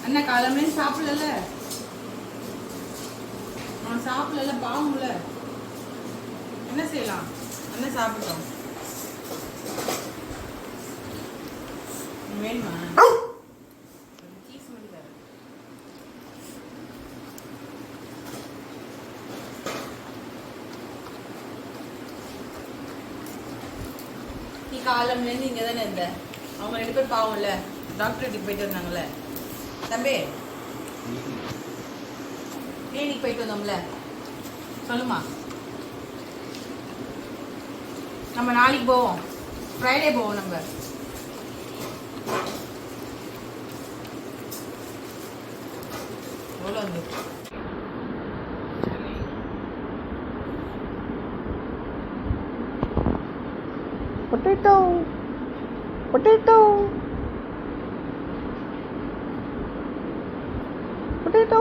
அண்ணா காலமே சாப்பிடல, அவன் சாப்பிடல, பாவம்ல. என்ன செய்யலாம்? அண்ணன் சாப்பிட்டோம். வேணுமா? நீ காலம்லேருந்து இங்கே தானே இருந்த? அவங்க 2 பேர் பாவம்ல, டாக்டர் வீட்டுக்கு போயிட்டு வந்தாங்கல்ல தம்பி. கிளினிக் போயிட்டு வந்தோம்ல, சொல்லுமா. நம்ம நாளைக்கு போவோம், ஃப்ரைடே போவோம். நம்ம எவ்வளோ வந்து Potato, potato, potato.